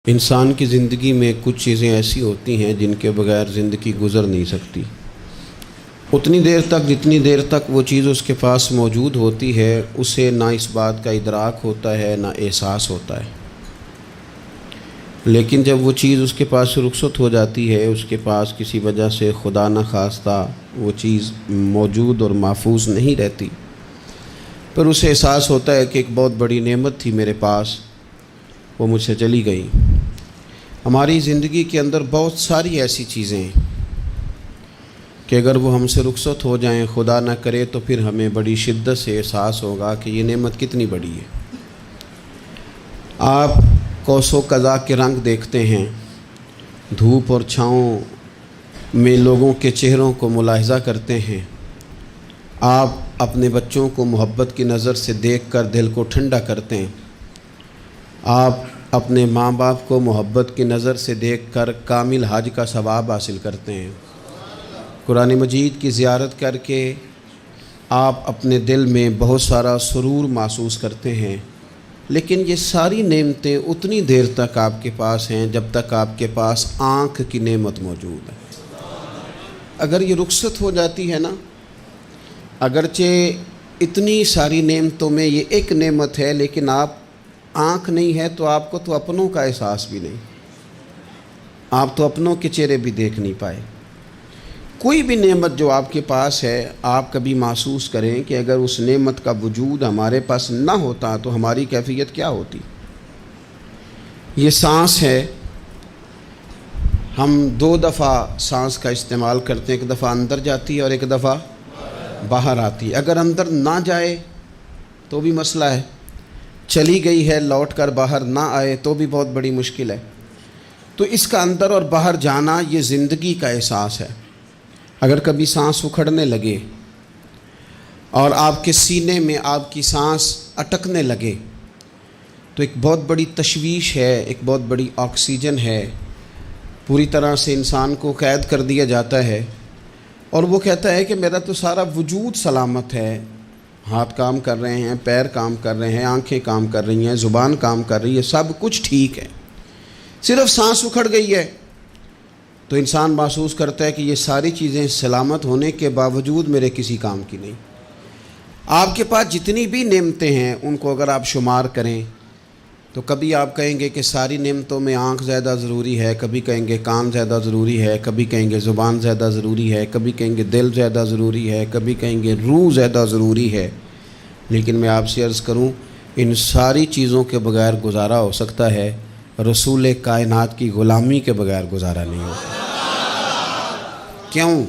انسان کی زندگی میں کچھ چیزیں ایسی ہوتی ہیں جن کے بغیر زندگی گزر نہیں سکتی۔ اتنی دیر تک جتنی دیر تک وہ چیز اس کے پاس موجود ہوتی ہے اسے نہ اس بات کا ادراک ہوتا ہے نہ احساس ہوتا ہے، لیکن جب وہ چیز اس کے پاس سے رخصت ہو جاتی ہے، اس کے پاس کسی وجہ سے خدا نخواستہ وہ چیز موجود اور محفوظ نہیں رہتی، پھر اسے احساس ہوتا ہے کہ ایک بہت بڑی نعمت تھی میرے پاس، وہ مجھ سے چلی گئی۔ ہماری زندگی کے اندر بہت ساری ایسی چیزیں ہیں کہ اگر وہ ہم سے رخصت ہو جائیں، خدا نہ کرے، تو پھر ہمیں بڑی شدت سے احساس ہوگا کہ یہ نعمت کتنی بڑی ہے۔ آپ قوس و قزح کے رنگ دیکھتے ہیں، دھوپ اور چھاؤں میں لوگوں کے چہروں کو ملاحظہ کرتے ہیں، آپ اپنے بچوں کو محبت کی نظر سے دیکھ کر دل کو ٹھنڈا کرتے ہیں، آپ اپنے ماں باپ کو محبت کی نظر سے دیکھ کر کامل حج کا ثواب حاصل کرتے ہیں، قرآن مجید کی زیارت کر کے آپ اپنے دل میں بہت سارا سرور محسوس کرتے ہیں، لیکن یہ ساری نعمتیں اتنی دیر تک آپ کے پاس ہیں جب تک آپ کے پاس آنکھ کی نعمت موجود ہے۔ اگر یہ رخصت ہو جاتی ہے نا، اگرچہ اتنی ساری نعمتوں میں یہ ایک نعمت ہے، لیکن آپ آنکھ نہیں ہے تو آپ کو تو اپنوں کا احساس بھی نہیں، آپ تو اپنوں کے چہرے بھی دیکھ نہیں پائے۔ کوئی بھی نعمت جو آپ کے پاس ہے، آپ کبھی محسوس کریں کہ اگر اس نعمت کا وجود ہمارے پاس نہ ہوتا تو ہماری کیفیت کیا ہوتی۔ یہ سانس ہے، ہم دو دفعہ سانس کا استعمال کرتے ہیں، ایک دفعہ اندر جاتی ہے اور ایک دفعہ باہر آتی ہے۔ اگر اندر نہ جائے تو بھی مسئلہ ہے، چلی گئی ہے لوٹ کر باہر نہ آئے تو بھی بہت بڑی مشکل ہے۔ تو اس کا اندر اور باہر جانا یہ زندگی کا احساس ہے۔ اگر کبھی سانس اکھڑنے لگے اور آپ کے سینے میں آپ کی سانس اٹکنے لگے تو ایک بہت بڑی تشویش ہے، ایک بہت بڑی آکسیجن ہے، پوری طرح سے انسان کو قید کر دیا جاتا ہے، اور وہ کہتا ہے کہ میرا تو سارا وجود سلامت ہے، ہاتھ کام کر رہے ہیں، پیر کام کر رہے ہیں، آنکھیں کام کر رہی ہیں، زبان کام کر رہی ہے، سب کچھ ٹھیک ہے، صرف سانس اکھڑ گئی ہے۔ تو انسان محسوس کرتا ہے کہ یہ ساری چیزیں سلامت ہونے کے باوجود میرے کسی کام کی نہیں۔ آپ کے پاس جتنی بھی نعمتیں ہیں ان کو اگر آپ شمار کریں تو کبھی آپ کہیں گے کہ ساری نعمتوں میں آنکھ زیادہ ضروری ہے، کبھی کہیں گے کان زیادہ ضروری ہے، کبھی کہیں گے زبان زیادہ ضروری ہے، کبھی کہیں گے دل زیادہ ضروری ہے، کبھی کہیں گے روح زیادہ ضروری ہے، لیکن میں آپ سے عرض کروں ان ساری چیزوں کے بغیر گزارا ہو سکتا ہے، رسول کائنات کی غلامی کے بغیر گزارا نہیں ہوتا۔ کیوں؟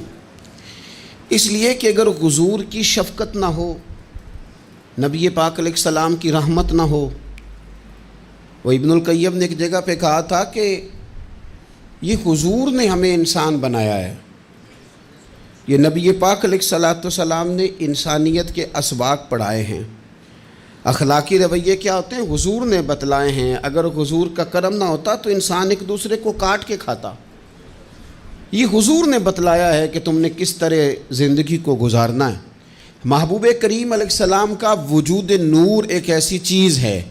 اس لیے کہ اگر حضور کی شفقت نہ ہو، نبی پاک علیہ السلام کی رحمت نہ ہو، وہ ابن القیم نے ایک جگہ پہ کہا تھا کہ یہ حضور نے ہمیں انسان بنایا ہے، یہ نبی پاک علیہ السلام نے انسانیت کے اسباق پڑھائے ہیں، اخلاقی رویے کیا ہوتے ہیں حضور نے بتلائے ہیں، اگر حضور کا کرم نہ ہوتا تو انسان ایک دوسرے کو کاٹ کے کھاتا۔ یہ حضور نے بتلایا ہے کہ تم نے کس طرح زندگی کو گزارنا ہے۔ محبوب کریم علیہ السلام کا وجود نور ایک ایسی چیز ہے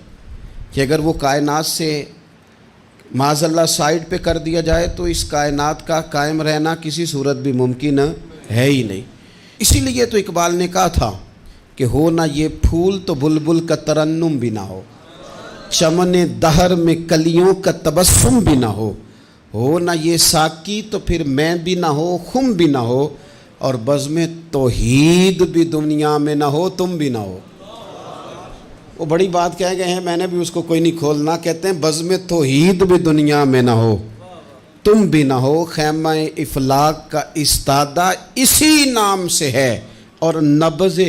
کہ اگر وہ کائنات سے معاذ اللہ سائڈ پہ کر دیا جائے تو اس کائنات کا قائم رہنا کسی صورت بھی ممکن ہے ہی نہیں۔ اسی لیے تو اقبال نے کہا تھا کہ ہو نہ یہ پھول تو بلبل کا ترنم بھی نہ ہو، چمن دہر میں کلیوں کا تبسم بھی نہ ہو نہ یہ ساقی تو پھر میں بھی نہ ہو، خم بھی نہ ہو، اور بزم توحید بھی دنیا میں نہ ہو، تم بھی نہ ہو۔ وہ بڑی بات کہہ گئے ہیں، میں نے بھی اس کو کوئی نہیں کھولنا، کہتے ہیں بزم توحید بھی دنیا میں نہ ہو، تم بھی نہ ہو، خیمہ افلاق کا استادہ اسی نام سے ہے، اور نبض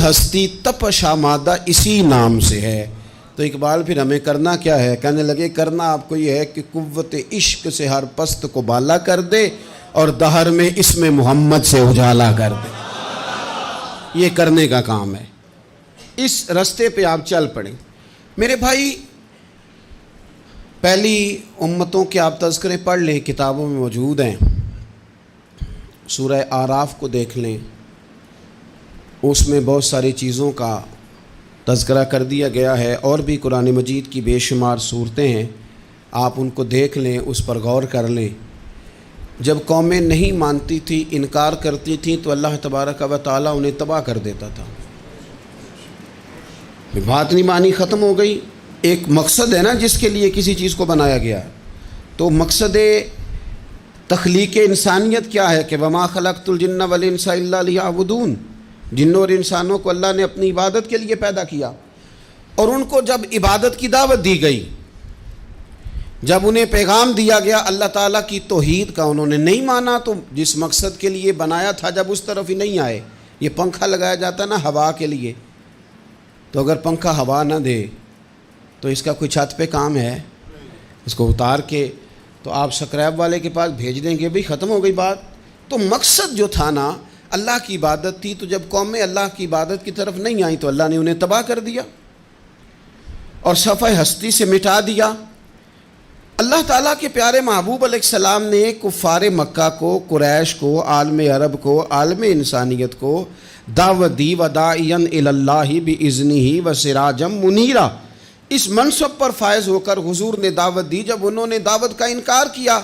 ہستی تپش آمادہ اسی نام سے ہے۔ تو اقبال پھر ہمیں کرنا کیا ہے؟ کہنے لگے کرنا آپ کو یہ ہے کہ قوت عشق سے ہر پست کو بالا کر دے اور دہر میں اسم محمد سے اجالا کر دے، یہ کرنے کا کام ہے۔ اس رستے پہ آپ چل پڑیں میرے بھائی۔ پہلی امتوں کے آپ تذکرے پڑھ لیں، کتابوں میں موجود ہیں، سورہ اعراف کو دیکھ لیں، اس میں بہت ساری چیزوں کا تذکرہ کر دیا گیا ہے، اور بھی قرآن مجید کی بے شمار صورتیں ہیں، آپ ان کو دیکھ لیں، اس پر غور کر لیں۔ جب قومیں نہیں مانتی تھی، انکار کرتی تھیں، تو اللہ تبارک و تعالیٰ انہیں تباہ کر دیتا تھا۔ بات نہیں مانی، ختم ہو گئی۔ ایک مقصد ہے نا جس کے لیے کسی چیز کو بنایا گیا، تو مقصد تخلیق انسانیت کیا ہے کہ وما خلقت الجن والانس الا لیعبدون، جنوں اور انسانوں کو اللہ نے اپنی عبادت کے لیے پیدا کیا، اور ان کو جب عبادت کی دعوت دی گئی، جب انہیں پیغام دیا گیا اللہ تعالیٰ کی توحید کا، انہوں نے نہیں مانا، تو جس مقصد کے لیے بنایا تھا جب اس طرف ہی نہیں آئے۔ یہ پنکھا لگایا جاتا نا ہوا کے لیے، تو اگر پنکھا ہوا نہ دے تو اس کا کوئی چھت پہ کام ہے؟ اس کو اتار کے تو آپ سکریب والے کے پاس بھیج دیں گے، بھئی ختم ہو گئی بات۔ تو مقصد جو تھا نا اللہ کی عبادت تھی، تو جب قومیں اللہ کی عبادت کی طرف نہیں آئیں تو اللہ نے انہیں تباہ کر دیا اور صفحہ ہستی سے مٹا دیا۔ اللہ تعالیٰ کے پیارے محبوب علیہ السلام نے کفار مکہ کو، قریش کو، عالم عرب کو، عالم انسانیت کو دعوت دی، وداعیا الی اللہ باذنہ وسراجا منیرا۔ اس منصب پر فائز ہو کر حضور نے دعوت دی۔ جب انہوں نے دعوت کا انکار کیا،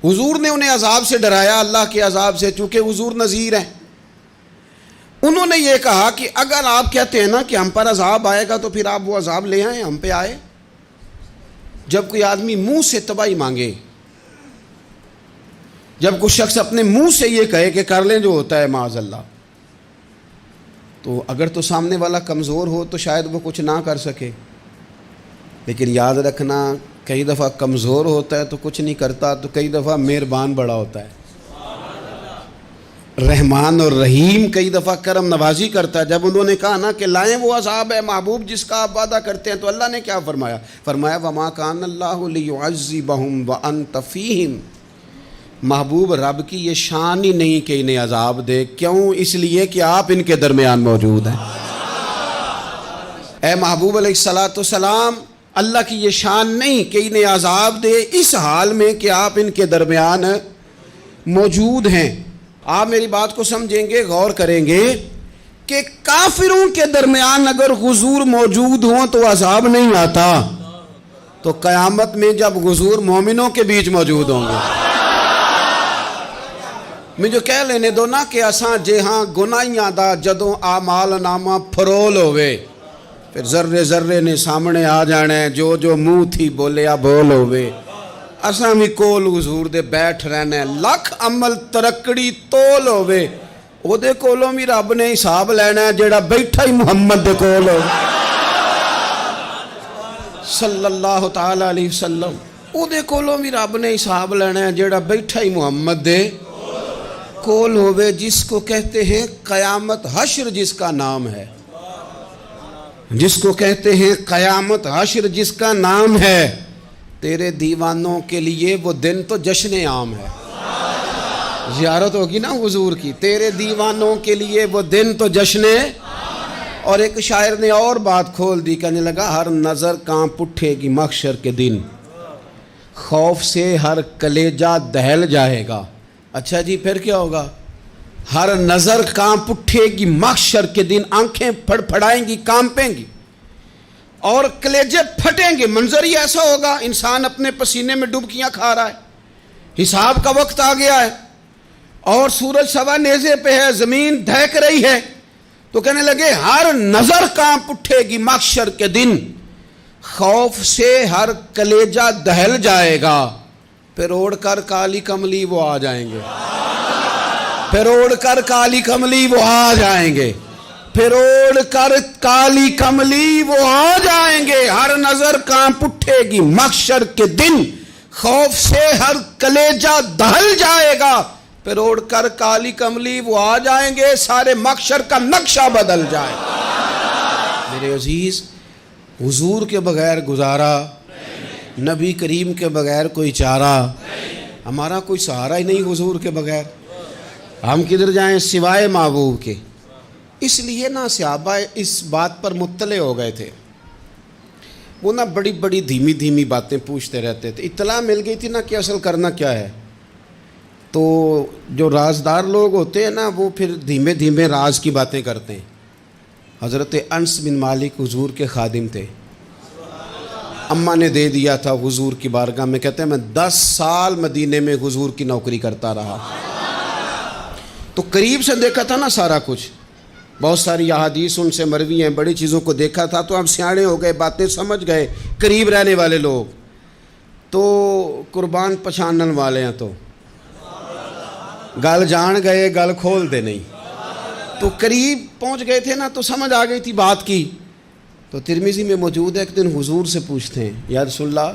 حضور نے انہیں عذاب سے ڈرایا، اللہ کے عذاب سے، چونکہ حضور نذیر ہیں۔ انہوں نے یہ کہا کہ اگر آپ کہتے ہیں نا کہ ہم پر عذاب آئے گا تو پھر آپ وہ عذاب لے آئیں، ہم پہ آئے۔ جب کوئی آدمی منہ سے تباہی مانگے، جب کوئی شخص اپنے منہ سے یہ کہے کہ کر لیں جو ہوتا ہے معاذ اللہ، تو اگر تو سامنے والا کمزور ہو تو شاید وہ کچھ نہ کر سکے، لیکن یاد رکھنا کئی دفعہ کمزور ہوتا ہے تو کچھ نہیں کرتا، تو کئی دفعہ مہربان بڑا ہوتا ہے، رحمان اور رحیم کئی دفعہ کرم نوازی کرتا ہے۔ جب انہوں نے کہا نا کہ لائیں وہ عذاب ہے محبوب جس کا آپ وعدہ کرتے ہیں، تو اللہ نے کیا فرمایا؟ فرمایا وما کان اللہ لیعذبہم وانت فیہم۔ محبوب رب کی یہ شان ہی نہیں کہ انہیں عذاب دے، کیوں؟ اس لیے کہ آپ ان کے درمیان موجود ہیں۔ اے محبوب علیہ السلام، اللہ کی یہ شان نہیں کہ انہیں عذاب دے اس حال میں کہ آپ ان کے درمیان موجود ہیں۔ آپ میری بات کو سمجھیں گے، غور کریں گے کہ کافروں کے درمیان اگر حضور موجود ہوں تو عذاب نہیں آتا، تو قیامت میں جب حضور مومنوں کے بیچ موجود ہوں گے، مجھے کہہ لینے دو نا کہ اساں جہاں گناہیاں دا جدوں اعمال نامہ پھرول ہوئے، پھر ذرے ذرے نے سامنے آ جانا ہے، جو جو منہ تھی بولیا بول ہوئے، اساں بھی کول حضور دے بیٹھ رہنا ہے، لکھ عمل ترکڑی تول ہوئے، او دے کولوں بھی رب نے حساب لینا ہے جیڑا بیٹھا ہی محمد دے کول ہو صلی اللہ تعالی علیہ وسلم، او دے کولوں بھی رب نے حساب لینا ہے جیڑا بیٹھا ہی محمد دے کول ہوئے، جس کو کہتے ہیں قیامت حشر، جس کا نام ہے، جس کو کہتے ہیں قیامت حشر، جس کا نام ہے۔ تیرے دیوانوں کے لیے وہ دن تو جشن عام ہے، زیارت ہوگی نا حضور کی، تیرے دیوانوں کے لیے وہ دن تو جشن۔ اور ایک شاعر نے اور بات کھول دی، کہنے لگا ہر نظر کانپ اٹھے گی محشر کے دن، خوف سے ہر کلیجہ دہل جائے گا۔ اچھا جی پھر کیا ہوگا؟ ہر نظر کانپ اٹھے گی محشر کے دن، آنکھیں پھڑ پھڑائیں گی، کانپیں گی اور کلیجے پھٹیں گے۔ منظر ہی ایسا ہوگا، انسان اپنے پسینے میں ڈبکیاں کھا رہا ہے، حساب کا وقت آ گیا ہے اور سورج سوا نیزے پہ ہے، زمین دہک رہی ہے، تو کہنے لگے ہر نظر کانپ اٹھے گی محشر کے دن، خوف سے ہر کلیجہ دہل جائے گا، پھر اوڑھ کر کالی کملی وہ آ جائیں گے، پھر اوڑھ کر کالی کملی وہ آ جائیں گے، پھر اوڑھ کر کالی کملی وہ آ جائیں گے، ہر نظر کانپ اٹھے گی محشر کے دن، خوف سے ہر کلیجہ دہل جائے گا، پھر اوڑھ کر کالی کملی وہ آ جائیں گے، سارے محشر کا نقشہ بدل جائے گا۔ میرے عزیز، حضور کے بغیر گزارا، نبی کریم کے بغیر کوئی چارہ، ہمارا کوئی سہارا ہی نہیں حضور کے بغیر، ہم کدھر جائیں سوائے محبوب کے۔ اس لیے نا صحابہ اس بات پر مطلع ہو گئے تھے، وہ نا بڑی بڑی دھیمی دھیمی باتیں پوچھتے رہتے تھے، اطلاع مل گئی تھی نا کہ اصل کرنا کیا ہے، تو جو رازدار لوگ ہوتے ہیں نا وہ پھر دھیمے دھیمے راز کی باتیں کرتے ہیں، حضرت انس بن مالک حضور کے خادم تھے. اماں نے دے دیا تھا حضور کی بارگاہ میں. کہتے ہیں میں 10 سال مدینے میں حضور کی نوکری کرتا رہا, تو قریب سے دیکھا تھا نا سارا کچھ. بہت ساری احادیث ان سے مروی ہیں, بڑی چیزوں کو دیکھا تھا, تو ہم سیاڑے ہو گئے, باتیں سمجھ گئے. قریب رہنے والے لوگ تو قربان پچھانن والے ہیں, تو گل جان گئے گل کھول دے نہیں. تو قریب پہنچ گئے تھے نا, تو سمجھ آ گئی تھی بات کی. تو ترمذی میں موجود ہے, ایک دن حضور سے پوچھتے ہیں یا رسول اللہ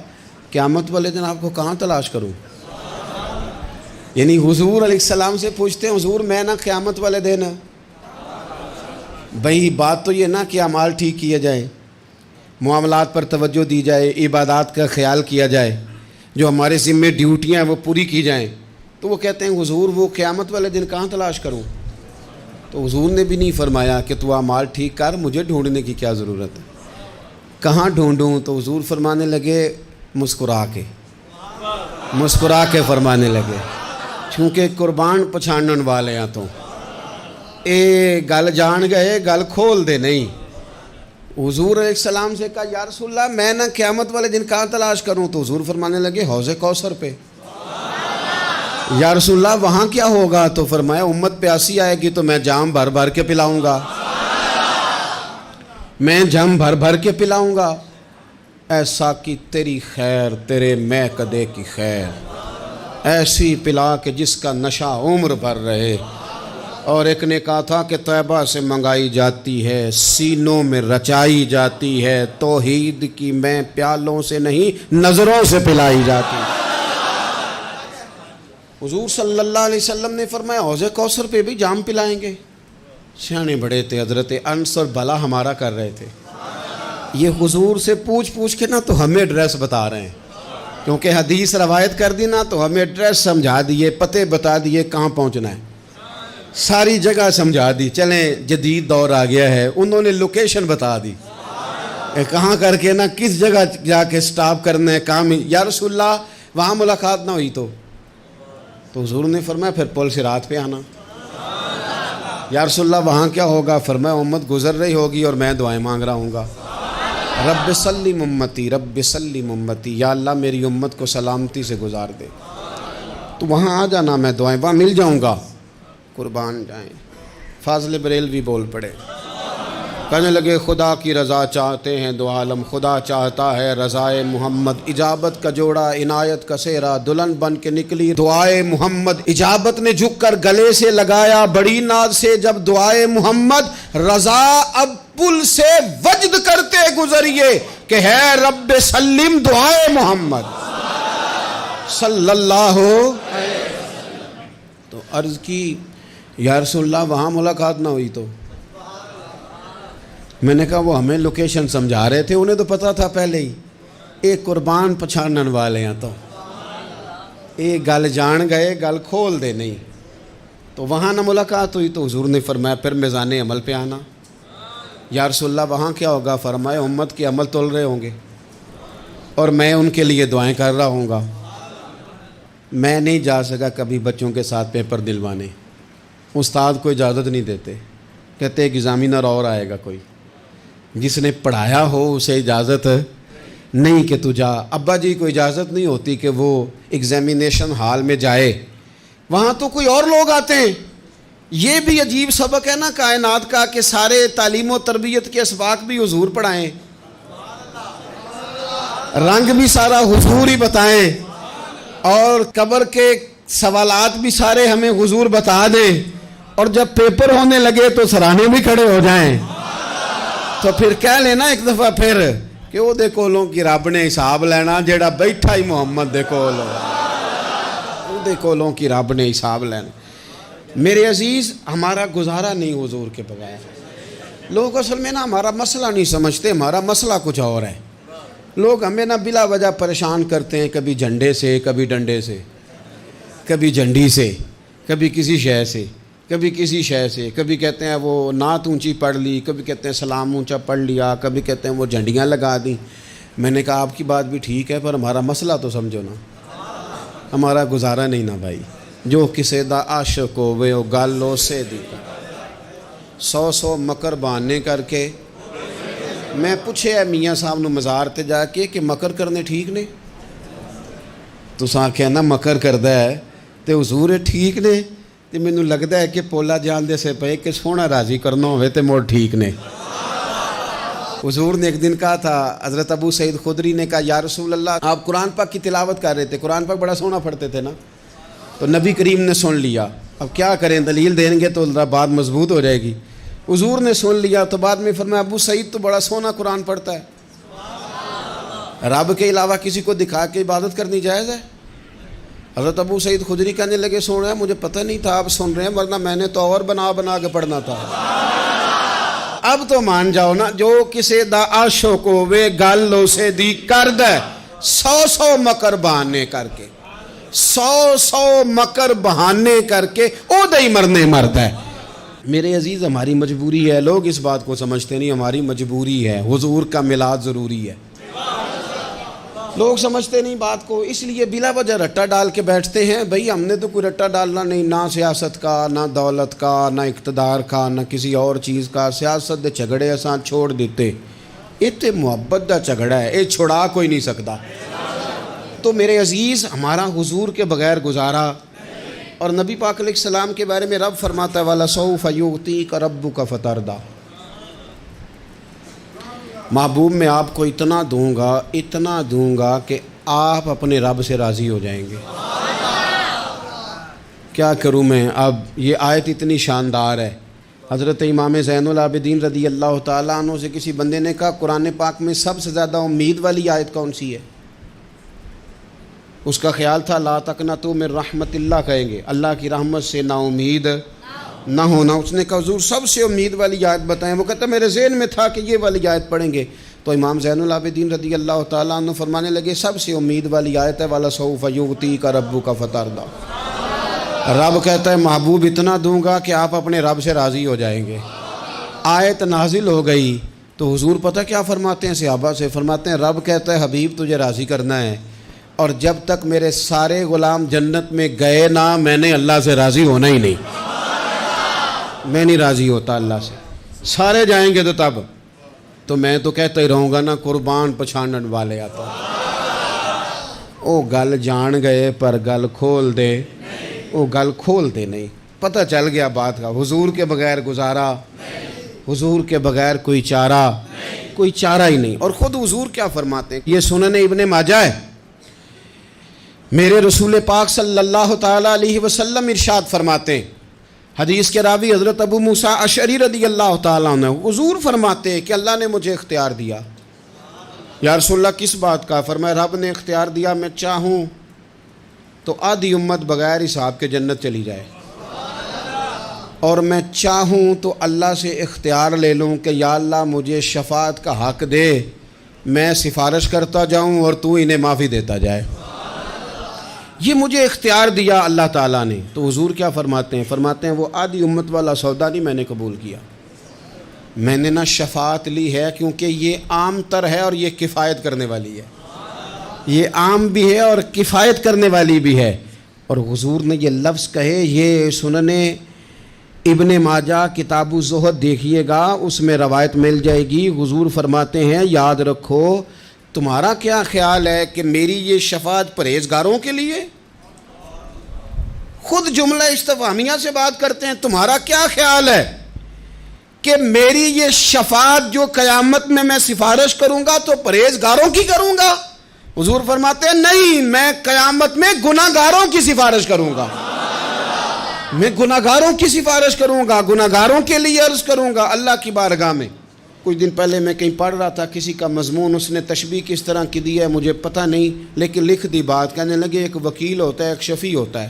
قیامت والے دن آپ کو کہاں تلاش کروں. یعنی حضور علیہ السلام سے پوچھتے ہیں حضور میں نا قیامت والے دن, بھئی بات تو یہ نا کہ اعمال ٹھیک کیا جائے, معاملات پر توجہ دی جائے, عبادات کا خیال کیا جائے, جو ہمارے ذمے ڈیوٹیاں ہیں وہ پوری کی جائیں. تو وہ کہتے ہیں حضور وہ قیامت والے دن کہاں تلاش کروں. تو حضور نے بھی نہیں فرمایا کہ تو اعمال ٹھیک کر, مجھے ڈھونڈنے کی کیا ضرورت ہے, کہاں ڈھونڈوں. تو حضور فرمانے لگے مسکرا کے فرمانے لگے, چونکہ قربان پچھانن والے ہیں, تو اے گل جان گئے گل کھول دے نہیں. حضور علیہ السلام سے کہا یا رسول اللہ میں نہ قیامت والے دن کہاں تلاش کروں. تو حضور فرمانے لگے حوض کوثر پہ. یا رسول اللہ وہاں کیا ہوگا. تو فرمایا امت پیاسی آئے گی تو میں جام بھر بھر کے پلاؤں گا, میں جام بھر بھر کے پلاؤں گا. ایسا کہ تیری خیر تیرے میں کدے کی خیر, ایسی پلا کہ جس کا نشہ عمر بھر رہے. اور ایک نے کہا تھا کہ طیبہ سے منگائی جاتی ہے, سینوں میں رچائی جاتی ہے, توحید کی میں پیالوں سے نہیں نظروں سے پلائی جاتی. حضور صلی اللہ علیہ وسلم نے فرمایا حوض کوثر پہ بھی جام پلائیں گے. سیانے بڑے تھے حضرت انس, اور بھلا ہمارا کر رہے تھے. یہ حضور سے پوچھ کے نا تو ہمیں ایڈریس بتا رہے ہیں, کیونکہ حدیث روایت کر دی نا تو ہمیں ایڈریس سمجھا دیے, پتے بتا دیے کہاں پہنچنا ہے, ساری جگہ سمجھا دی. چلیں جدید دور آ گیا ہے, انہوں نے لوکیشن بتا دی کہاں کر کے نا کس جگہ جا کے سٹاپ کرنا ہے کام. یا رسول اللہ وہاں ملاقات نہ ہوئی تو حضور نے فرمایا پھر پل صراط پہ آنا. یا رسول اللہ وہاں کیا ہوگا. فرمایا امت گزر رہی ہوگی اور میں دعائیں مانگ رہا ہوں گا, رب سلم امتی رب سلم امتی, یا اللہ میری امت کو سلامتی سے گزار دے. تو وہاں آ جانا, میں دعائیں وہاں مل جاؤں گا. قربان جائیں. فاضل بریلوی بول پڑے, کہنے لگے خدا کی رضا چاہتے ہیں دو عالم, خدا چاہتا ہے رضائے محمد. اجابت کا جوڑا عنایت کا سہرا, دلہن بن کے نکلی دعائے محمد. اجابت نے جھک کر گلے سے لگایا بڑی ناز سے جب دعائے محمد. رضا اب پل سے وجد کرتے گزریے کہ ہے رب سلم دعائے محمد صلی اللہ. تو عرض کی یا رسول اللہ وہاں ملاقات نہ ہوئی. تو میں نے کہا وہ ہمیں لوکیشن سمجھا رہے تھے, انہیں تو پتا تھا پہلے ہی. ایک قربان پچھانن والے ہیں, تو ایک گل جان گئے گل کھول دے نہیں. تو وہاں نہ ملاقات ہوئی تو حضور نے فرمایا پھر میزان عمل پہ آنا. یا رسول اللہ وہاں کیا ہوگا. فرمایا امت کے عمل تول رہے ہوں گے اور میں ان کے لیے دعائیں کر رہا ہوں گا. میں نہیں جا سکا کبھی بچوں کے ساتھ پیپر دلوانے, استاد کو اجازت نہیں دیتے, کہتے ایک ایگزامینر اور آئے گا کوئی, جس نے پڑھایا ہو اسے اجازت نہیں کہ تو جا. ابا جی کو اجازت نہیں ہوتی کہ وہ ایگزامینیشن ہال میں جائے, وہاں تو کوئی اور لوگ آتے ہیں. یہ بھی عجیب سبق ہے نا کائنات کا کہ سارے تعلیم و تربیت کے اسباق بھی حضور پڑھائیں, رنگ بھی سارا حضور ہی بتائیں, اور قبر کے سوالات بھی سارے ہمیں حضور بتا دیں, اور جب پیپر ہونے لگے تو سراہنے بھی کھڑے ہو جائیں. تو پھر کہہ لینا ایک دفعہ پھر کہ وہ دے کولوں کی رب نے حساب لینا, جیڑا بیٹھا ہی محمد دے کول, وہ دے کولوں کی رب نے حساب لینا. میرے عزیز ہمارا گزارا نہیں حضور کے بغیر. لوگ اصل میں نا ہمارا مسئلہ نہیں سمجھتے, ہمارا مسئلہ کچھ اور ہے. لوگ ہمیں نا بلا وجہ پریشان کرتے ہیں, کبھی جھنڈے سے, کبھی ڈنڈے سے, کبھی جھنڈی سے, کبھی کسی شے سے, کبھی کسی شے سے. کبھی کہتے ہیں وہ نعت اونچی پڑھ لی, کبھی کہتے ہیں سلام اونچا پڑھ لیا, کبھی کہتے ہیں وہ جھنڈیاں لگا دیں. میں نے کہا آپ کی بات بھی ٹھیک ہے, پر ہمارا مسئلہ تو سمجھو نا, ہمارا گزارا نہیں نا بھائی. جو کسے دا عاشق ہووے او گل اسے دی. 100 مکر بہانے کر کے میں پوچھے میاں صاحب نو مزار تے جا کے کہ مکر کرنے ٹھیک نے؟ تساں کہنا مکر کردا ہے تے حضور ٹھیک نے؟ تے مینوں لگدا ہے کہ پولا جان دے سے پے کہ سونا راضی کرنا ہوئے تے موڑ ٹھیک نے۔ حضور نے ایک دن کہا تھا، حضرت ابو سعید خدری نے کہا یا رسول اللہ، آپ قرآن پاک کی تلاوت کر رہے تھے، قرآن پاک بڑا سونا پڑھتے تھے نا، تو نبی کریم نے سن لیا، اب کیا کریں، دلیل دیں گے تو بات مضبوط ہو جائے گی۔ حضور نے سن لیا تو بعد میں فرمایا ابو سعید تو بڑا سونا قرآن پڑھتا ہے، رب کے علاوہ کسی کو دکھا کے عبادت کرنی جائز ہے؟ حضرت ابو سعید خدری کہنے لگے سن رہے ہیں، مجھے پتہ نہیں تھا آپ سن رہے ہیں، ورنہ میں نے تو اور بنا بنا کے پڑھنا تھا۔ اب تو مان جاؤ نا، جو کسے دا عاشق ہوے گل اسے دی کرد ہے، 100 مکر بہانے کر کے، 100 مکر بہانے کر کے او دے ہی مرنے مرد ہے۔ میرے عزیز ہماری مجبوری ہے، لوگ اس بات کو سمجھتے نہیں، ہماری مجبوری ہے، حضور کا میلاد ضروری ہے، لوگ سمجھتے نہیں بات کو، اس لیے بلا وجہ رٹا ڈال کے بیٹھتے ہیں۔ بھئی ہم نے تو کوئی رٹا ڈالنا نہیں، نہ سیاست کا، نہ دولت کا، نہ اقتدار کا، نہ کسی اور چیز کا۔ سیاست دے جھگڑے اساں چھوڑ دیتے، یہ تے محبت دا جھگڑا ہے، یہ چھڑا کوئی نہیں سکتا۔ تو میرے عزیز ہمارا حضور کے بغیر گزارا، اور نبی پاک علیہ السلام کے بارے میں رب فرماتا ہے وَلَسَوْفَ يُعْطِيكَ رَبُّكَ فَتَرْضَىٰ، محبوب میں آپ کو اتنا دوں گا کہ آپ اپنے رب سے راضی ہو جائیں گے۔ کیا کروں میں اب، یہ آیت اتنی شاندار ہے۔ حضرت امام زین العابدین رضی اللہ تعالیٰ عنہ سے کسی بندے نے کہا قرآن پاک میں سب سے زیادہ امید والی آیت کون سی ہے؟ اس کا خیال تھا لا تقنطوا من رحمت اللہ کہیں گے، اللہ کی رحمت سے نا امید نہ ہونا۔ اس نے کہا حضور سب سے امید والی آیت بتائیں، وہ کہتا میرے ذہن میں تھا کہ یہ والی آیت پڑھیں گے۔ تو امام زین العابدین رضی اللہ تعالیٰ عنہ فرمانے لگے سب سے امید والی آیت ہے وَلَسَوْفَ يُعْطِيكَ رَبُّكَ فَتَرْضَىٰ، رب کہتا ہے محبوب اتنا دوں گا کہ آپ اپنے رب سے راضی ہو جائیں گے۔ آیت نازل ہو گئی تو حضور پتہ کیا فرماتے ہیں صحابہ سے؟ فرماتے ہیں رب کہتا ہے حبیب تجھے راضی کرنا ہے، اور جب تک میرے سارے غلام جنت میں گئے نہ میں نے اللہ سے راضی ہونا ہی نہیں، میں نہیں راضی ہوتا اللہ سے، سارے جائیں گے تو تب تو میں تو کہتا ہی رہوں گا نا قربان پچھانن والے آتا۔ او گل جان گئے پر گل کھول دے، او گل کھول دے نہیں، پتہ چل گیا بات کا، حضور کے بغیر گزارا، حضور کے بغیر کوئی چارہ ہی نہیں۔ اور خود حضور کیا فرماتے ہیں، یہ سنن ابن ماجہ ہے، میرے رسول پاک صلی اللہ تعالیٰ علیہ وسلم ارشاد فرماتے ہیں، حدیث کے راوی حضرت ابو موسیٰ اشعری رضی اللہ تعالیٰ عنہ، حضور فرماتے ہیں کہ اللہ نے مجھے اختیار دیا۔ یا رسول اللہ کس بات کا؟ فرمایا رب نے اختیار دیا میں چاہوں تو آدھی امت بغیر حساب کے جنت چلی جائے، اور میں چاہوں تو اللہ سے اختیار لے لوں کہ یا اللہ مجھے شفاعت کا حق دے، میں سفارش کرتا جاؤں اور تو انہیں معافی دیتا جائے۔ یہ مجھے اختیار دیا اللہ تعالیٰ نے۔ تو حضور کیا فرماتے ہیں؟ فرماتے ہیں وہ آدھی امت والا سودا نہیں میں نے قبول کیا، میں نے نہ شفاعت لی ہے، کیونکہ یہ عام تر ہے اور یہ کفایت کرنے والی ہے، یہ عام بھی ہے اور کفایت کرنے والی بھی ہے۔ اور حضور نے یہ لفظ کہے، یہ سنن ابن ماجہ کتاب الزہد دیکھیے گا، اس میں روایت مل جائے گی۔ حضور فرماتے ہیں یاد رکھو تمہارا کیا خیال ہے کہ میری یہ شفاعت پرہیزگاروں کے لیے؟ خود جملہ استفہامیہ سے بات کرتے ہیں، تمہارا کیا خیال ہے کہ میری یہ شفاعت جو قیامت میں میں سفارش کروں گا تو پرہیزگاروں کی کروں گا؟ حضور فرماتے ہیں نہیں، میں قیامت میں گناہگاروں کی سفارش کروں گا، میں گناہگاروں کی سفارش کروں گا، گناہگاروں کے لیے عرض کروں گا اللہ کی بارگاہ میں۔ کچھ دن پہلے میں کہیں پڑھ رہا تھا کسی کا مضمون، اس نے تشبیہ کس طرح کی دی ہے مجھے پتہ نہیں، لیکن لکھ دی بات، کہنے لگے ایک وکیل ہوتا ہے ایک شفیع ہوتا ہے،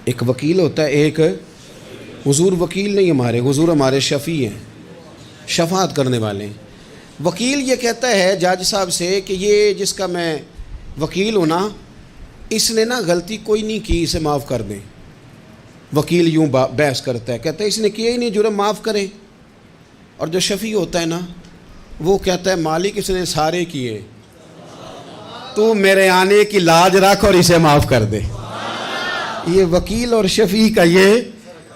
ایک وکیل ہوتا ہے ایک، حضور وکیل نہیں ہمارے، حضور ہمارے شفیع ہیں، شفاعت کرنے والے ہیں۔ وکیل یہ کہتا ہے جج صاحب سے کہ یہ جس کا میں وکیل ہوں نا، اس نے نا غلطی کوئی نہیں کی، اسے معاف کر دیں۔ وکیل یوں بحث کرتا ہے، کہتا ہے اس نے کیا ہی نہیں، جرم معاف کریں۔ اور جو شفیع ہوتا ہے نا وہ کہتا ہے مالک اس نے سارے کیے، تو میرے آنے کی لاج رکھ اور اسے معاف کر دے۔ یہ وکیل اور شفیع کا یہ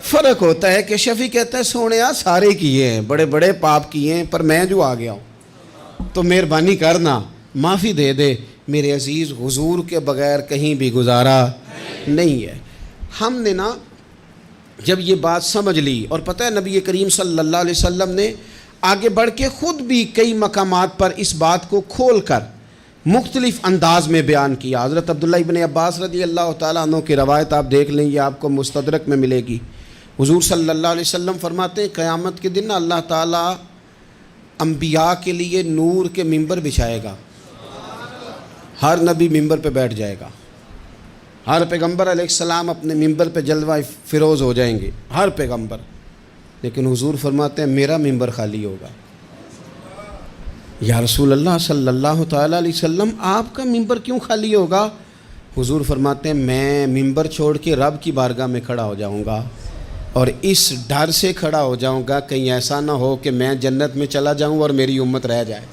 فرق ہوتا ہے کہ شفیع کہتا ہے سونے سارے کیے ہیں، بڑے بڑے پاپ کیے ہیں، پر میں جو آ گیا ہوں تو مہربانی کرنا معافی دے دے۔ میرے عزیز، حضور کے بغیر کہیں بھی گزارا نہیں ہے۔ ہم نے نا جب یہ بات سمجھ لی، اور پتہ ہے نبی کریم صلی اللہ علیہ وسلم نے آگے بڑھ کے خود بھی کئی مقامات پر اس بات کو کھول کر مختلف انداز میں بیان کیا۔ حضرت عبداللہ ابن عباس رضی اللہ تعالیٰ عنہ کی روایت آپ دیکھ لیں، یہ آپ کو مستدرک میں ملے گی۔ حضور صلی اللہ علیہ وسلم فرماتے ہیں قیامت کے دن اللہ تعالیٰ انبیاء کے لیے نور کے ممبر بچھائے گا، ہر نبی ممبر پہ بیٹھ جائے گا، ہر پیغمبر علیہ السلام اپنے ممبر پہ جلوہ فروز ہو جائیں گے، ہر پیغمبر۔ لیکن حضور فرماتے ہیں میرا ممبر خالی ہوگا۔ یا رسول اللہ صلی اللہ تعالیٰ علیہ وسلم آپ کا ممبر کیوں خالی ہوگا؟ حضور فرماتے ہیں میں ممبر چھوڑ کے رب کی بارگاہ میں کھڑا ہو جاؤں گا، اور اس ڈر سے کھڑا ہو جاؤں گا کہیں ایسا نہ ہو کہ میں جنت میں چلا جاؤں اور میری امت رہ جائے۔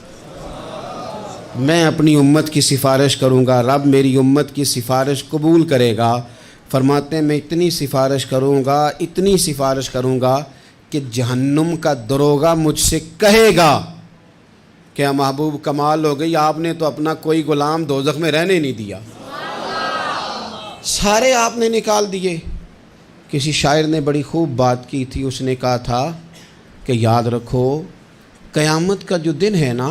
میں اپنی امت کی سفارش کروں گا، رب میری امت کی سفارش قبول کرے گا۔ فرماتے ہیں میں اتنی سفارش کروں گا، اتنی سفارش کروں گا کہ جہنم کا دروغہ مجھ سے کہے گا کہ محبوب کمال ہو گئی، آپ نے تو اپنا کوئی غلام دوزخ میں رہنے نہیں دیا، سارے آپ نے نکال دیے۔ کسی شاعر نے بڑی خوب بات کی تھی، اس نے کہا تھا کہ یاد رکھو قیامت کا جو دن ہے نا،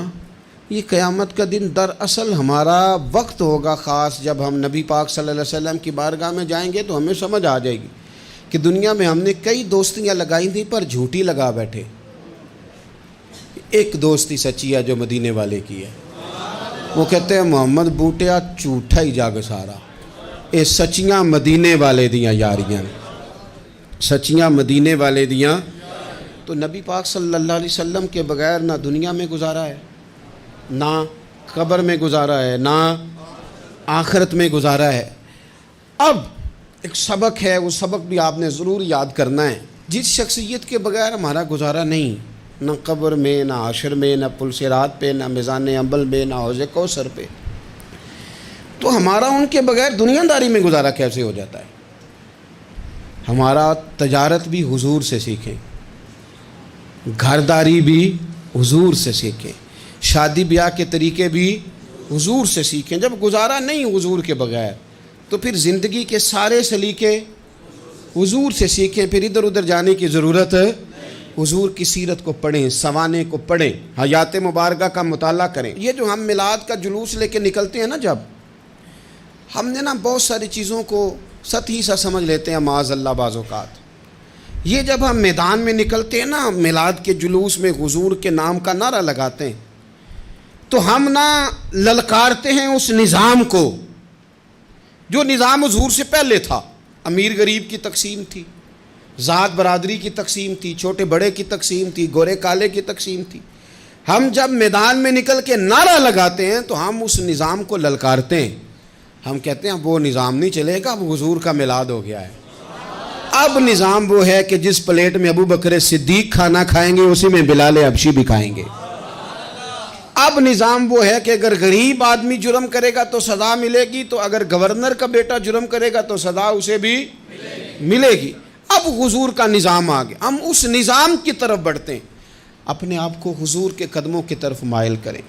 یہ قیامت کا دن دراصل ہمارا وقت ہوگا خاص، جب ہم نبی پاک صلی اللہ علیہ وسلم کی بارگاہ میں جائیں گے تو ہمیں سمجھ آ جائے گی کہ دنیا میں ہم نے کئی دوستیاں لگائی تھیں پر جھوٹی لگا بیٹھے۔ ایک دوستی سچی ہے جو مدینے والے کی ہے، وہ کہتے ہیں محمد بوٹیا جھوٹا ہی جاگ سارا، اے سچیاں مدینے والے دیاں یاریاں، سچیاں مدینے والے دیاں۔ تو نبی پاک صلی اللہ علیہ وسلم کے بغیر نہ دنیا میں گزارا ہے، نہ قبر میں گزارا ہے، نہ آخرت میں گزارا ہے۔ اب ایک سبق ہے، وہ سبق بھی آپ نے ضرور یاد کرنا ہے۔ جس شخصیت کے بغیر ہمارا گزارا نہیں، نہ قبر میں، نہ حشر میں، نہ پل صراط پہ، نہ میزان عمل میں، نہ حوض کوثر پہ، تو ہمارا ان کے بغیر دنیا داری میں گزارا کیسے ہو جاتا ہے؟ ہمارا تجارت بھی حضور سے سیکھیں، گھرداری بھی حضور سے سیکھیں، شادی بیاہ کے طریقے بھی حضور سے سیکھیں۔ جب گزارا نہیں حضور کے بغیر تو پھر زندگی کے سارے سلیقے حضور سے سیکھیں، پھر ادھر ادھر جانے کی ضرورت ہے۔ حضور کی سیرت کو پڑھیں، سوانے کو پڑھیں، حیات مبارکہ کا مطالعہ کریں۔ یہ جو ہم میلاد کا جلوس لے کے نکلتے ہیں نا، جب ہم نے نا بہت ساری چیزوں کو سطحی سا سمجھ لیتے ہیں معاذ اللہ بعض اوقات۔ یہ جب ہم میدان میں نکلتے ہیں نا، میلاد کے جلوس میں حضور کے نام کا نعرہ لگاتے ہیں، تو ہم نا للکارتے ہیں اس نظام کو جو نظام حضور سے پہلے تھا۔ امیر غریب کی تقسیم تھی، ذات برادری کی تقسیم تھی، چھوٹے بڑے کی تقسیم تھی، گورے کالے کی تقسیم تھی۔ ہم جب میدان میں نکل کے نعرہ لگاتے ہیں تو ہم اس نظام کو للکارتے ہیں، ہم کہتے ہیں وہ نظام نہیں چلے گا، اب حضور کا میلاد ہو گیا ہے۔ اب نظام وہ ہے کہ جس پلیٹ میں ابو بکر صدیق کھانا کھائیں گے اسی میں بلال حبشی بھی کھائیں گے۔ اب نظام وہ ہے کہ اگر غریب آدمی جرم کرے گا تو سزا ملے گی، تو اگر گورنر کا بیٹا جرم کرے گا تو سزا اسے بھی ملے گی۔ اب حضور کا نظام آ گیا، ہم اس نظام کی طرف بڑھتے ہیں۔ اپنے آپ کو حضور کے قدموں کی طرف مائل کریں۔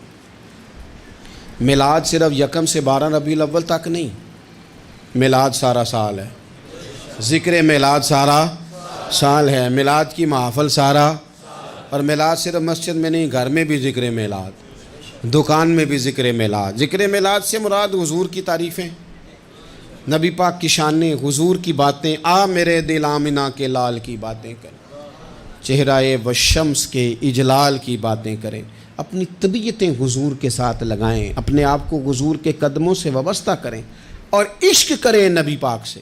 میلاد صرف 1 سے 12 ربیع الاول تک نہیں، میلاد سارا سال ہے، ذکر میلاد سارا سال ہے، میلاد کی محافل سارا، اور میلاد صرف مسجد میں نہیں، گھر میں بھی ذکر میلاد، دکان میں بھی ذکر میلاد۔ ذکر میلاد سے مراد حضور کی تعریفیں، نبی پاک کی شانیں، حضور کی باتیں، آ میرے دل آمنہ کے لال کی باتیں کریں، چہرہ والشمس کے اجلال کی باتیں کریں۔ اپنی طبیعتیں حضور کے ساتھ لگائیں، اپنے آپ کو حضور کے قدموں سے وابستہ کریں اور عشق کریں نبی پاک سے۔